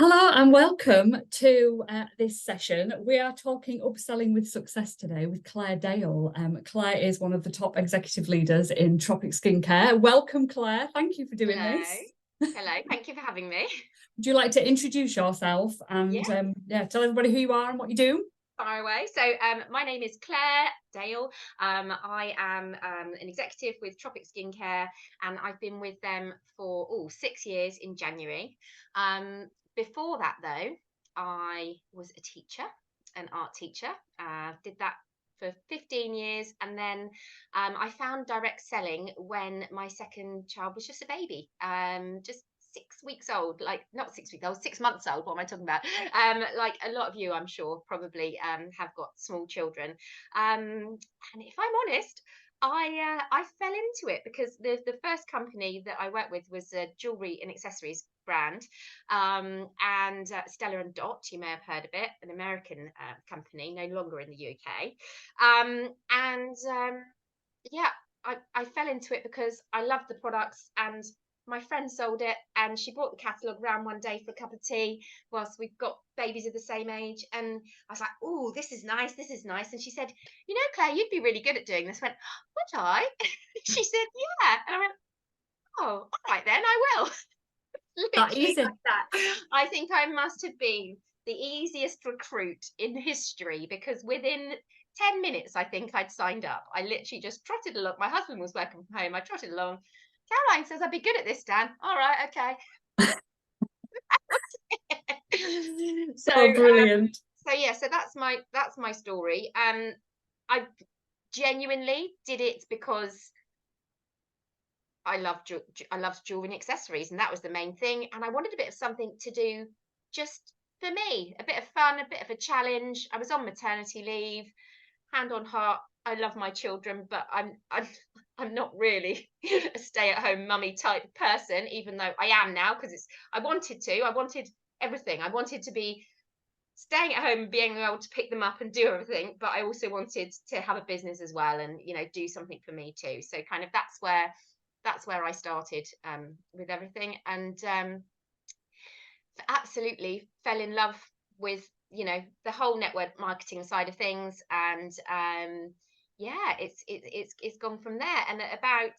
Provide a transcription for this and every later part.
Hello and welcome to this session. We are talking upselling with success today with Claire Dale. Claire is one of the top executive leaders in Tropic Skincare. Welcome, Claire. Thank you for doing Hello. this. Hello. Thank you for having me. Would you like to introduce yourself and Yeah, tell everybody who you are and what you do? far away. So, my name is Claire Dale. I am an executive with Tropic Skincare, and I've been with them for 6 years in January. Before that, though, I was a teacher, an art teacher. Did that for 15 years, and then I found direct selling when my second child was just a baby, just 6 weeks old, like not 6 weeks old, 6 months old. What am I talking about? Like a lot of you, I'm sure, probably have got small children. And if I'm honest, I fell into it because the first company that I worked with was a jewelry and accessories brand, and Stella and Dot. You may have heard of it, an American company, no longer in the UK. And Yeah, I fell into it because I loved the products, and my friend sold it, and she brought the catalogue round one day for a cup of tea whilst we've got babies of the same age. And I was like, oh, this is nice, this is nice. And she said, you know, Claire, you'd be really good at doing this. I went, would I? She said, yeah. And I went, oh, all right then, I will. That Literally easy. like that. I think I must have been the easiest recruit in history, because within 10 minutes, I think I'd signed up. I literally just trotted along. My husband was working from home. I trotted along. Caroline says I'd be good at this, Dan. All right, okay. so, Oh, um, brilliant. so that's my story. I genuinely did it because I loved jewelry and accessories, and that was the main thing. And I wanted a bit of something to do just for me, a bit of fun, a bit of a challenge. I was on maternity leave. Hand on heart, I love my children, but I'm not really a stay-at-home mummy type person, even though I am now, because I wanted everything. I wanted to be staying at home and being able to pick them up and do everything, but I also wanted to have a business as well, and do something for me too. So kind of that's where I started with everything, and absolutely fell in love with the whole network marketing side of things. And yeah, it's gone from there. And about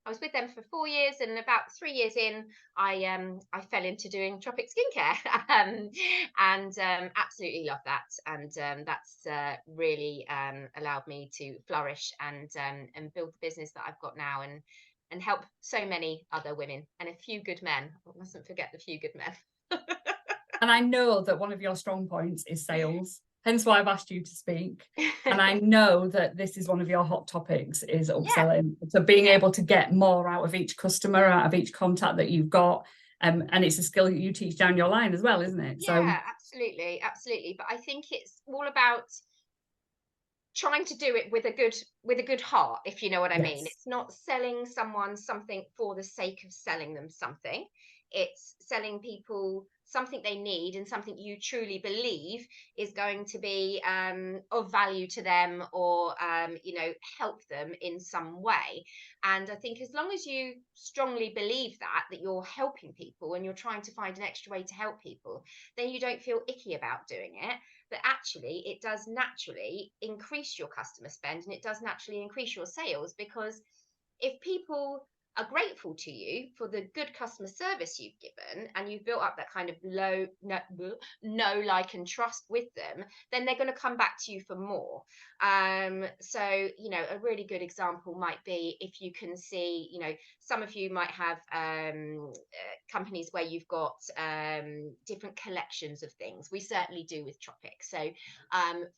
I was with them for 4 years, and about 3 years in, I fell into doing Tropic Skincare, and absolutely love that. And that's really allowed me to flourish and build the business that I've got now, and help so many other women and a few good men. I mustn't forget the few good men. And I know that one of your strong points is sales, hence why I've asked you to speak. And I know that this is one of your hot topics is Yeah, upselling. So being yeah, able to get more out of each customer, out of each contact that you've got. And it's a skill that you teach down your line as well, isn't it? So yeah, absolutely, absolutely. But I think it's all about trying to do it with a good heart, if you know what I mean. yes. It's not selling someone something for the sake of selling them something. It's selling people something they need, and something you truly believe is going to be of value to them, or help them in some way. And I think as long as you strongly believe that you're helping people, and you're trying to find an extra way to help people, then you don't feel icky about doing it. But actually, it does naturally increase your customer spend, and it does naturally increase your sales, because if people are grateful to you for the good customer service you've given, and you've built up that kind of know, like, and trust with them, then they're going to come back to you for more. So a really good example might be, if you can see, some of you might have companies where you've got different collections of things. We certainly do with Tropic. So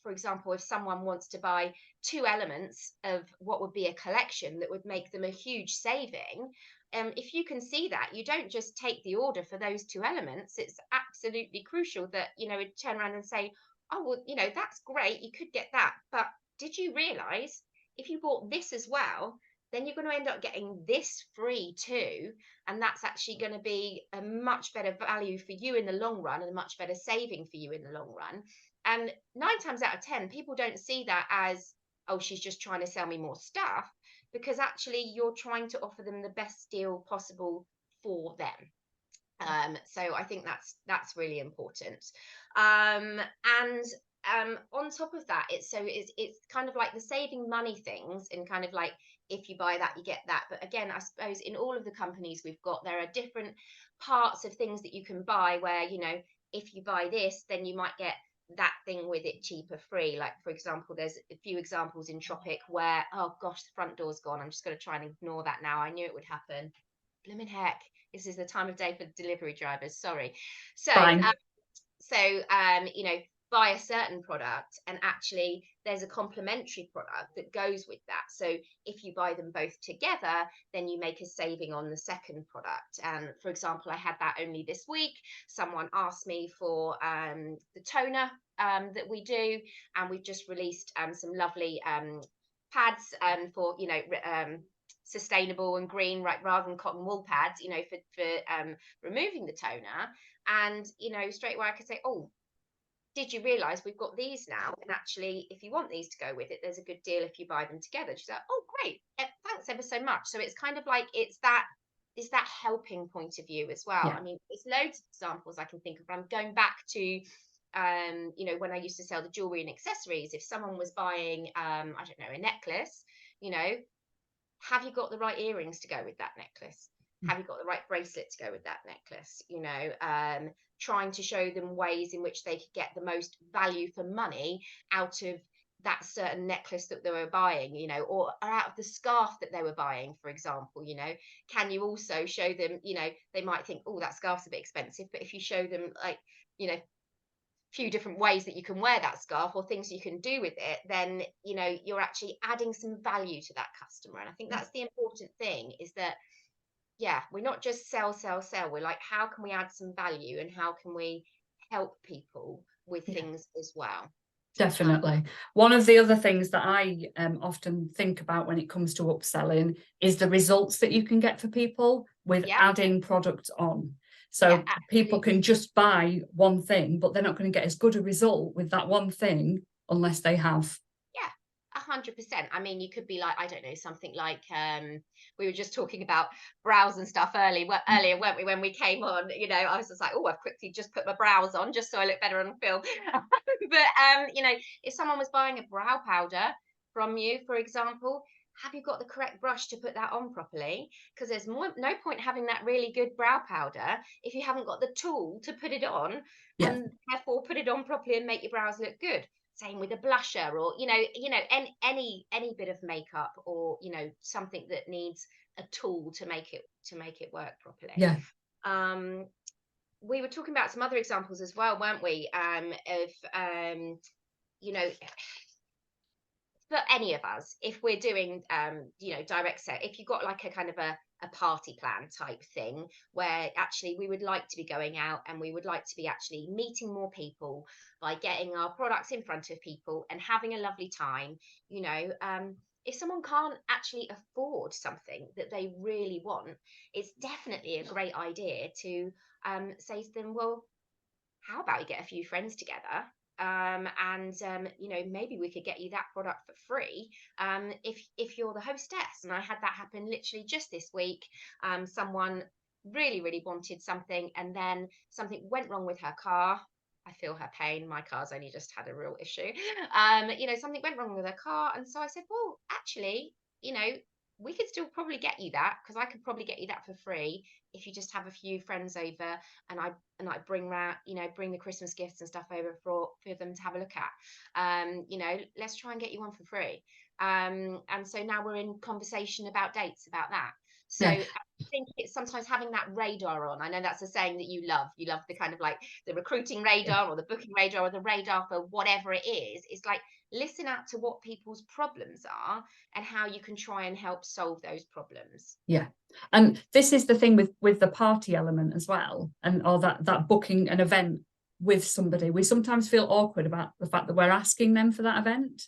for example, if someone wants to buy 2 elements of what would be a collection that would make them a huge saving, if you can see that, you don't just take the order for those 2 elements. It's absolutely crucial that it'd turn around and say, oh, well, that's great, you could get that, but did you realize if you bought this as well, then you're going to end up getting this free too, and that's actually going to be a much better value for you in the long run, and a much better saving for you in the long run. And 9 times out of 10, people don't see that as, oh, she's just trying to sell me more stuff, because actually you're trying to offer them the best deal possible for them. So I think that's really important. And on top of that, it's kind of like the saving money things, and kind of like, if you buy that, you get that. But again, I suppose in all of the companies we've got, there are different parts of things that you can buy where, if you buy this, then you might get that thing with it cheaper free. Like, for example, there's a few examples in Tropic where, oh gosh, the front door's gone. I'm just going to try and ignore that now. I knew it would happen. Blimmin' heck. This is the time of day for delivery drivers. Sorry. So, Fine. buy a certain product, and actually there's a complementary product that goes with that. So if you buy them both together, then you make a saving on the second product. And for example, I had that only this week. Someone asked me for the toner that we do, and we've just released some lovely pads for sustainable and green, right, rather than cotton wool pads, for removing the toner. And straight away I could say, oh, did you realize we've got these now, and actually if you want these to go with it, there's a good deal if you buy them together. She's like, oh great, thanks ever so much. So it's kind of like, it's that helping point of view as well. Yeah. I mean, there's loads of examples I can think of. I'm going back to when I used to sell the jewelry and accessories. If someone was buying I don't know, a necklace, you know have you got the right earrings to go with that necklace? Have you got the right bracelet to go with that necklace? Trying to show them ways in which they could get the most value for money out of that certain necklace that they were buying, or out of the scarf that they were buying, for example. Can you also show them, they might think, oh, that scarf's a bit expensive, but if you show them, like, few different ways that you can wear that scarf, or things you can do with it, then you're actually adding some value to that customer. And I think that's the important thing, is that, yeah, we're not just sell. We're like, how can we add some value, and how can we help people with Yeah. things as well. Definitely. One of the other things that I often think about when it comes to upselling is the results that you can get for people with Yeah, adding products on. yeah, So people absolutely. can just buy one thing, but they're not going to get as good a result with that one thing unless they have. Yeah, 100%. I mean, you could be like, I don't know, something like, we were just talking about brows and stuff earlier, weren't we? When we came on, I was just like, oh, I've quickly just put my brows on just so I look better on film. But if someone was buying a brow powder from you, for example, have you got the correct brush to put that on properly? Because there's no point having that really good brow powder if you haven't got the tool to put it on, Yeah. and therefore put it on properly and make your brows look good. Same with a blusher, or any bit of makeup, or something that needs a tool to make it work properly. Yeah. um we were talking about some other examples as well, weren't we? Of you know for any of us, if we're doing direct set, if you've got like a kind of a party plan type thing, where actually we would like to be going out, and we would like to be actually meeting more people by getting our products in front of people and having a lovely time. If someone can't actually afford something that they really want, it's definitely a great idea to say to them, well, how about you get a few friends together, and maybe we could get you that product for free, if you're the hostess. And I had that happen literally just this week. Someone really, really wanted something, and then something went wrong with her car. I feel her pain. My car's only just had a real issue. Something went wrong with her car, and so I said, well, actually, we could still probably get you that, because I could probably get you that for free if you just have a few friends over, and I bring round, bring the Christmas gifts and stuff over for them to have a look at. Let's try and get you one for free. And so now we're in conversation about dates about that. So Yeah. I think it's sometimes having that radar on. I know that's a saying that you love. You love the kind of like the recruiting radar, or the booking radar, or the radar for whatever it is. It's like, listen out to what people's problems are, and how you can try and help solve those problems. Yeah. And this is the thing with the party element as well, and or that booking an event with somebody. We sometimes feel awkward about the fact that we're asking them for that event,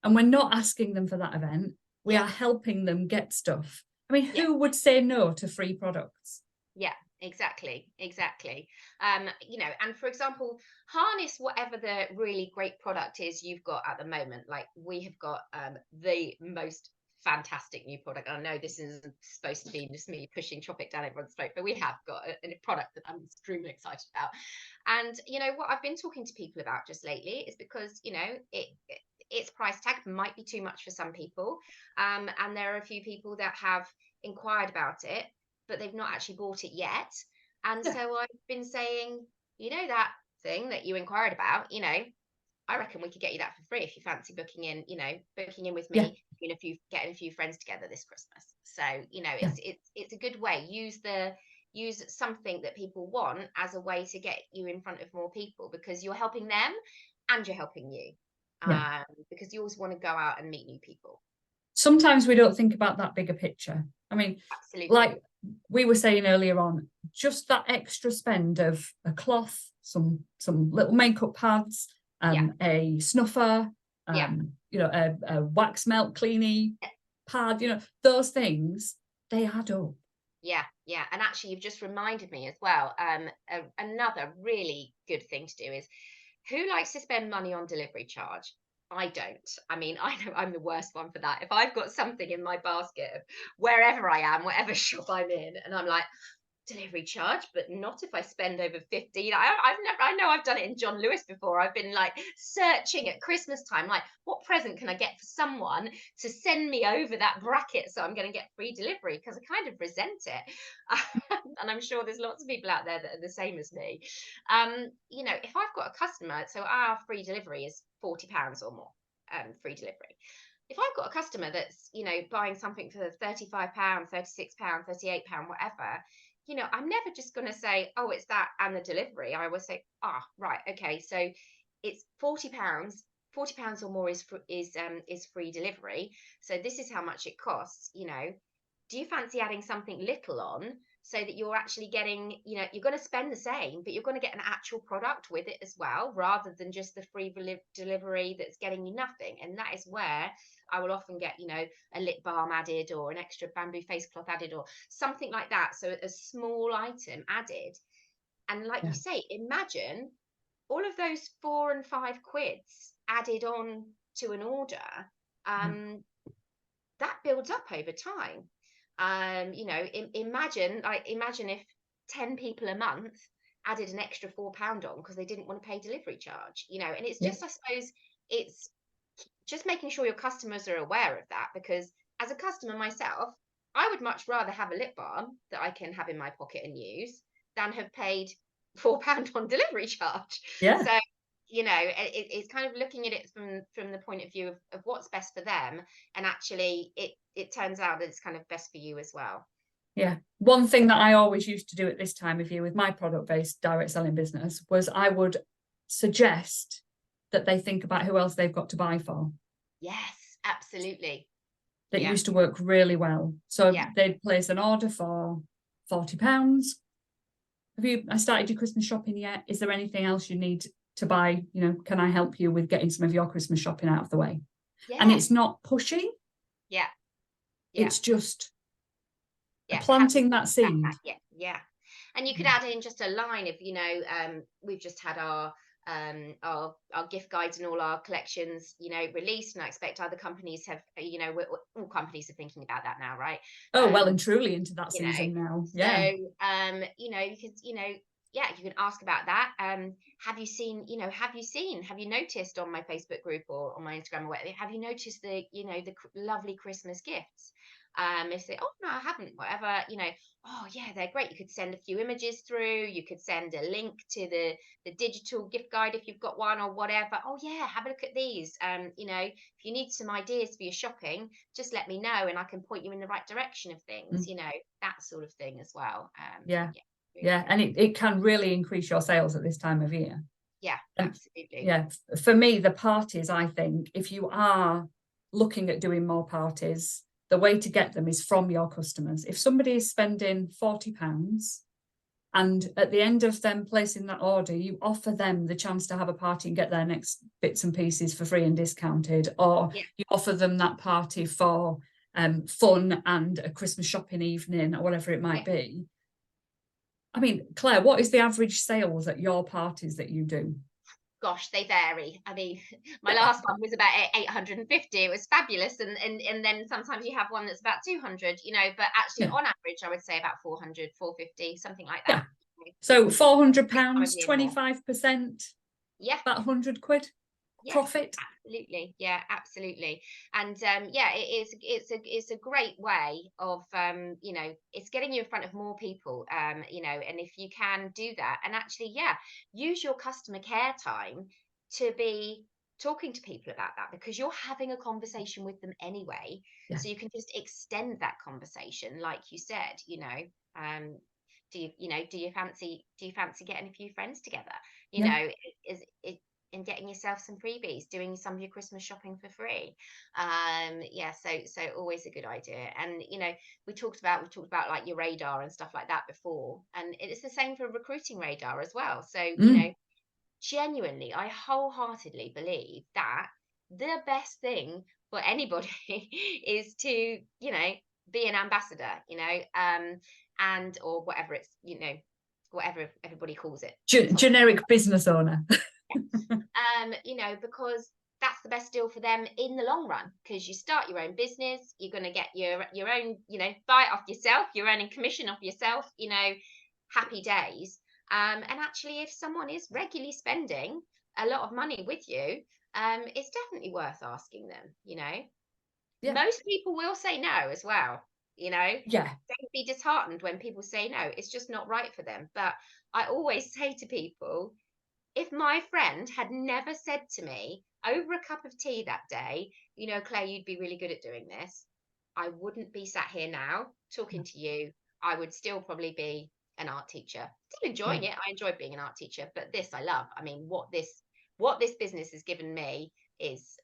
and we're not asking them for that event. We Yeah, are helping them get stuff. I mean, yeah, who would say no to free products? yeah, exactly. And for example, harness whatever the really great product is you've got at the moment. Like, we have got the most fantastic new product. I know this isn't supposed to be just me pushing Tropic down everyone's throat, but we have got a product that I'm extremely excited about. And what I've been talking to people about just lately is because its price tag might be too much for some people, and there are a few people that have inquired about it, but they've not actually bought it yet. And so I've been saying, that thing that you inquired about, I reckon we could get you that for free if you fancy booking in with me, getting a few friends together this Christmas. So, it's a good way. Use something that people want as a way to get you in front of more people, because you're helping them and you're helping you. Because you always want to go out and meet new people. Sometimes we don't think about that bigger picture. I mean, absolutely, like we were saying earlier on, just that extra spend of a cloth, some little makeup pads, a snuffer, a wax melt cleanie pad, those things, they add up. Yeah. And actually, you've just reminded me as well. Another really good thing to do is, who likes to spend money on delivery charge? I don't. I mean, I know I'm the worst one for that. If I've got something in my basket, wherever I am, whatever shop I'm in, and I'm like, delivery charge, but not if I spend over 15. I know I've done it in John Lewis before. I've been like searching at Christmas time, like, what present can I get for someone to send me over that bracket so I'm going to get free delivery, because I kind of resent it. And I'm sure there's lots of people out there that are the same as me. If I've got a customer, so our free delivery is £40 or more, free delivery. If I've got a customer that's, buying something for £35, £36, £38, whatever, I'm never just going to say, oh, it's that and the delivery. I always say, right, okay, so it's £40. £40 or more is free delivery. So this is how much it costs. Do you fancy adding something little on, so that you're actually getting, you're going to spend the same, but you're going to get an actual product with it as well, rather than just the free delivery that's getting you nothing. And that is where I will often get, a lip balm added, or an extra bamboo face cloth added, or something like that. So a small item added. And like you say, imagine all of those 4 and 5 quids added on to an order. That builds up over time. Imagine if 10 people a month added an extra £4 on because they didn't want to pay delivery charge, and it's just, I suppose, it's just making sure your customers are aware of that, because as a customer myself, I would much rather have a lip balm that I can have in my pocket and use than have paid £4 on delivery charge. So it's kind of looking at it from the point of view of what's best for them, and actually it turns out that it's kind of best for you as well. One thing that I always used to do at this time of year with my product-based direct selling business was I would suggest that they think about who else they've got to buy for. Yes, absolutely. That used to work really well. So they'd place an order for £40. Have you started your Christmas shopping yet? Is there anything else you need to buy? Can I help you with getting some of your Christmas shopping out of the way? And it's not pushing. It's just planting that seed. And you could add in just a line of, we've just had our gift guides and all our collections, released, and I expect other companies have, all companies are thinking about that now, right? Well and truly into that season now. So you could, you can ask about that. Have you noticed on my Facebook group or on my Instagram or whatever, have you noticed the lovely Christmas gifts? If they, oh no, I haven't, whatever, oh yeah, they're great. You could send a few images through, you could send a link to the digital gift guide if you've got one or whatever. Oh yeah, have a look at these. If you need some ideas for your shopping, just let me know and I can point you in the right direction of things, that sort of thing as well. And it can really increase your sales at this time of year. Absolutely. For me, the parties, I think, if you are looking at doing more parties, the way to get them is from your customers. If somebody is spending £40 and at the end of them placing that order, you offer them the chance to have a party and get their next bits and pieces for free and discounted, or you offer them that party for fun and a Christmas shopping evening or whatever it might be. I mean, Claire, what is the average sales at your parties that you do? gosh, they vary. I mean, my last one was about 850. It was fabulous. And then sometimes you have one that's about 200, but actually Yeah. on average, I would say about 400, 450, something like Yeah. that. So £400, More. 25%, Yeah. about £100 Yeah, profit. absolutely. Yeah, absolutely. And yeah, it's a great way of it's getting you in front of more people. And if you can do that, and actually, yeah, use your customer care time to be talking to people about that, because you're having a conversation with them anyway. Yeah. So you can just extend that conversation, like you said. Um, do you fancy getting a few friends together? You Yeah. know, is it and getting yourself some freebies, doing some of your Christmas shopping for free. Yeah, so always a good idea. And we talked about like your radar and stuff like that before, and it's the same for recruiting radar as well. So genuinely, I wholeheartedly believe that the best thing for anybody is to be an ambassador, and or whatever it's whatever everybody calls it. Generic business owner. Because that's the best deal for them in the long run, because you start your own business, you're going to get your own, buy it off yourself, you're earning commission off yourself, happy days. And actually, if someone is regularly spending a lot of money with you, it's definitely worth asking them. Yeah. Most people will say no as well. Yeah. Don't be disheartened when people say no. It's just not right for them. But I always say to people, if my friend had never said to me over a cup of tea that day, Claire, you'd be really good at doing this, I wouldn't be sat here now talking to you. I would still probably be an art teacher, still enjoying it. I enjoy being an art teacher, but this I love. I mean, what this business has given me is,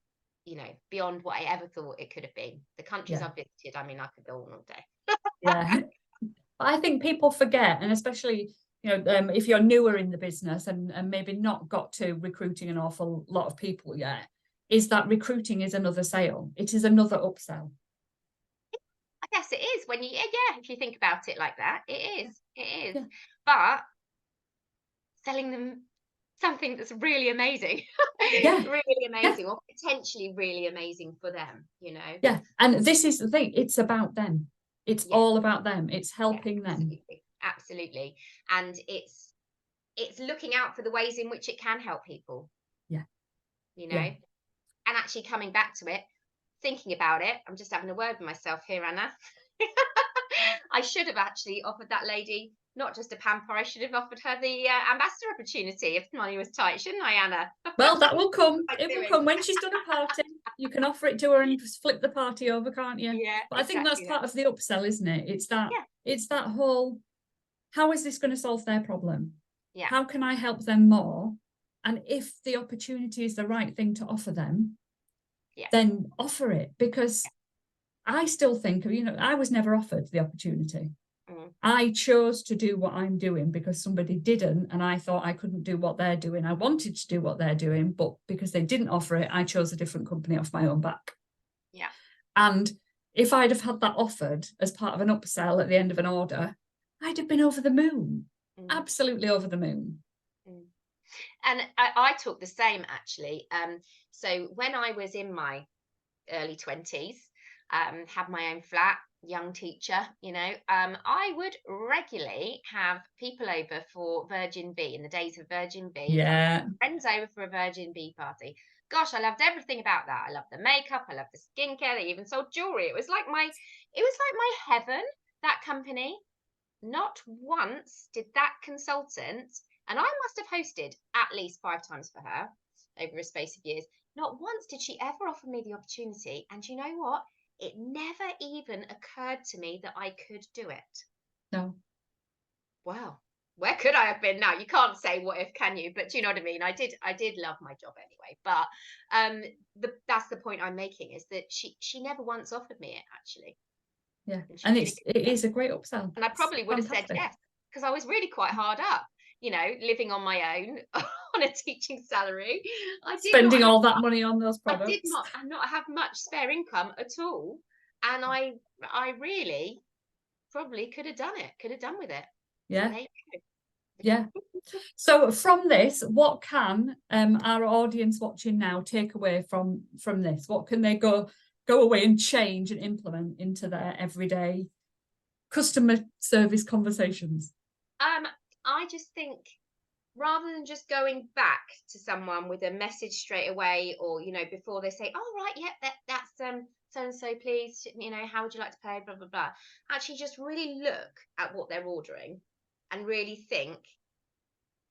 beyond what I ever thought it could have been. The countries I've visited, I mean, I could go on all day. Yeah. I think people forget, and especially if you're newer in the business and maybe not got to recruiting an awful lot of people yet, is that recruiting is another sale. It is another upsell. I guess it is when if you think about it like that, it is. Yeah. But selling them something that's really amazing, Yeah. really amazing, or potentially really amazing for them, Yeah. And this is the thing, it's about them. It's all about them. It's helping them. Absolutely. And it's looking out for the ways in which it can help people. Yeah. And actually coming back to it, thinking about it, I'm just having a word with myself here, Anna. I should have actually offered that lady not just a pamper, I should have offered her the ambassador opportunity if money was tight, shouldn't I, Anna? Well, that will come. It will come when she's done a party. You can offer it to her and flip the party over, can't you? Yeah. But I think that's part of the upsell, isn't it? It's that whole, how is this going to solve their problem? Yeah. How can I help them more? And if the opportunity is the right thing to offer them, then offer it. Because I still think, I was never offered the opportunity. I chose to do what I'm doing because somebody didn't, and I thought I couldn't do what they're doing. I wanted to do what they're doing, but because they didn't offer it, I chose a different company off my own back. Yeah. And if I'd have had that offered as part of an upsell at the end of an order, I'd have been over the moon. Absolutely over the moon. And I talk the same, actually. So when I was in my early 20s, had my own flat, young teacher, I would regularly have people over for Virgin Bee, in the days of Virgin Bee. Yeah. Friends over for a Virgin Bee party. Gosh, I loved everything about that. I loved the makeup, I loved the skincare. They even sold jewelry. It was like my heaven, that company. Not once did that consultant, and I must have hosted at least 5 times for her over a space of years, not once did she ever offer me the opportunity. And you know what? It never even occurred to me that I could do it. No. Wow. Where could I have been now? You can't say what if, can you? But do you know what I mean? I did love my job anyway. But that's the point I'm making, is that she never once offered me it, actually. Yeah. And it is a great upsell. And I probably would have said yes, because I was really quite hard up, living on my own on a teaching salary. Spending all that money on those products. I did not have much spare income at all. And I really probably could have done with it. Yeah. Yeah. So from this, what can our audience watching now take away from this? What can they go away and change and implement into their everyday customer service conversations? I just think, rather than just going back to someone with a message straight away, or before they say, "Oh right, yeah, that's so and so, please, how would you like to pay?" Blah blah blah. Actually, just really look at what they're ordering and really think,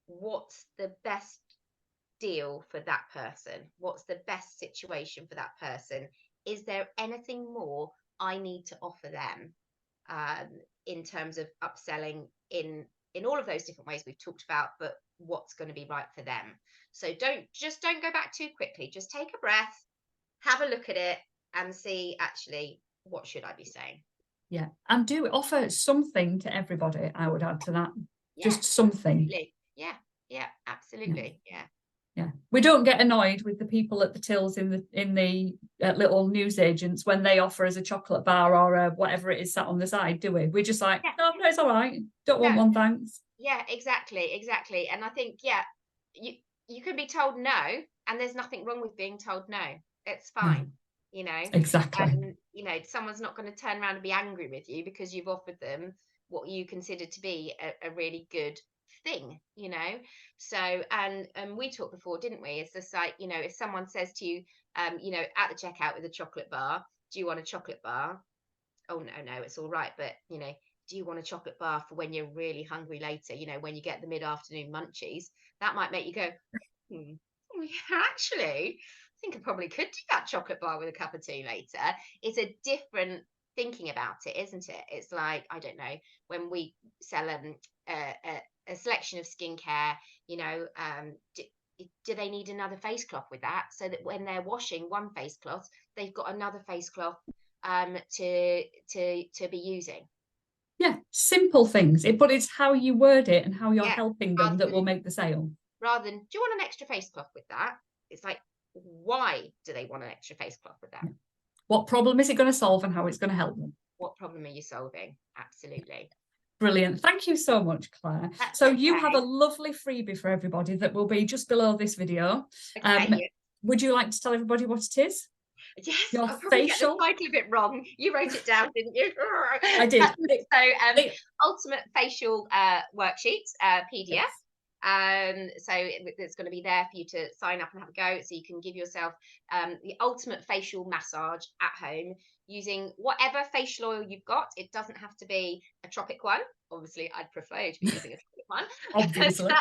what's the best deal for that person? What's the best situation for that person? Is there anything more I need to offer them, um, in terms of upselling in all of those different ways we've talked about, but what's going to be right for them? So don't go back too quickly. Just take a breath, have a look at it, and see, actually, what should I be saying? Yeah, and do offer something to everybody. I would add to that, Yeah, just something. absolutely. Yeah, yeah, absolutely. Yeah. Yeah, we don't get annoyed with the people at the tills in the little newsagents when they offer us a chocolate bar or whatever it is sat on the side, do we? We're just like, Yeah. no, it's all right. Don't want No. one, thanks. Yeah, exactly. And I think, yeah, you can be told no, and there's nothing wrong with being told no. It's No, fine, you know. exactly. And someone's not going to turn around and be angry with you because you've offered them what you consider to be a really good thing, So, and we talked before, didn't we? It's just like, if someone says to you, at the checkout with a chocolate bar, "Do you want a chocolate bar?" "Oh no, it's all right, but do you want a chocolate bar for when you're really hungry later, when you get the mid-afternoon munchies?" That might make you go, "Hmm, oh, yeah, actually, I think I probably could do that chocolate bar with a cup of tea later." It's a different thinking about it, isn't it? It's like, I don't know, when we sell a selection of skincare, do they need another face cloth with that, so that when they're washing one face cloth, they've got another face cloth to be using? Yeah, simple things. But it's how you word it and how you're Yeah, helping them rather that will than make the sale. "Do you want an extra face cloth with that?" It's like, why do they want an extra face cloth with that? Yeah. What problem is it going to solve and how it's going to help them? What problem are you solving? Absolutely. Brilliant. Thank you so much, Claire. That's So you have a okay. lovely freebie for everybody that will be just below this video. Okay, yeah. Would you like to tell everybody what it is? Yes, Your I'll probably get the facial? title a bit wrong. You wrote it down, didn't you? I did. So, It- ultimate facial worksheet, PDF. yes. So it's going to be there for you to sign up and have a go. So you can give yourself the ultimate facial massage at home using whatever facial oil you've got. It doesn't have to be a Tropic one. Obviously, I'd prefer you to be using a Tropic one. Obviously.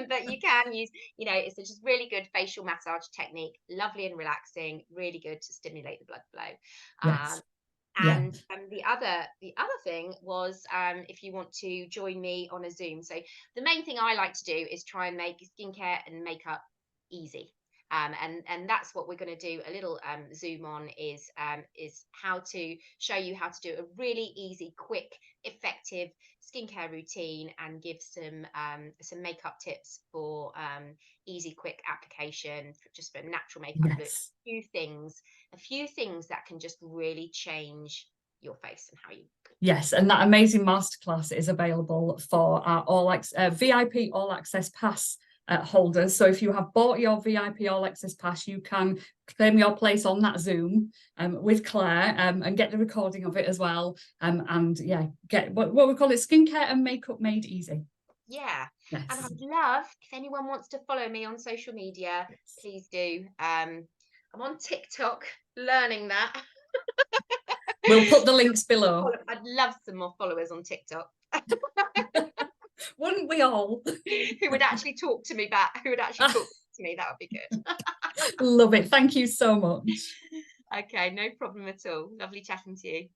But you can use, it's just really good facial massage technique, lovely and relaxing, really good to stimulate the blood flow. Yes. Yeah. And the other thing was, if you want to join me on a Zoom. So the main thing I like to do is try and make skincare and makeup easy. And that's what we're going to do a little Zoom on, is how to show you how to do a really easy, quick, effective skincare routine, and give some makeup tips for easy, quick application, just for natural makeup look. Yes. A few things that can just really change your face and how you look. Yes, and that amazing masterclass is available for our VIP All Access Pass holders. So if you have bought your VIP All Access Pass, you can claim your place on that Zoom with Claire and get the recording of it as well. And yeah, get what we call it, skincare and makeup made easy. Yeah. Yes. And I'd love, if anyone wants to follow me on social media, please do. I'm on TikTok, learning that. We'll put the links below. I'd love some more followers on TikTok. Wouldn't we all? Who would actually talk to me back? Who would actually talk to me? That would be good. Love it. Thank you so much. Okay, no problem at all. Lovely chatting to you.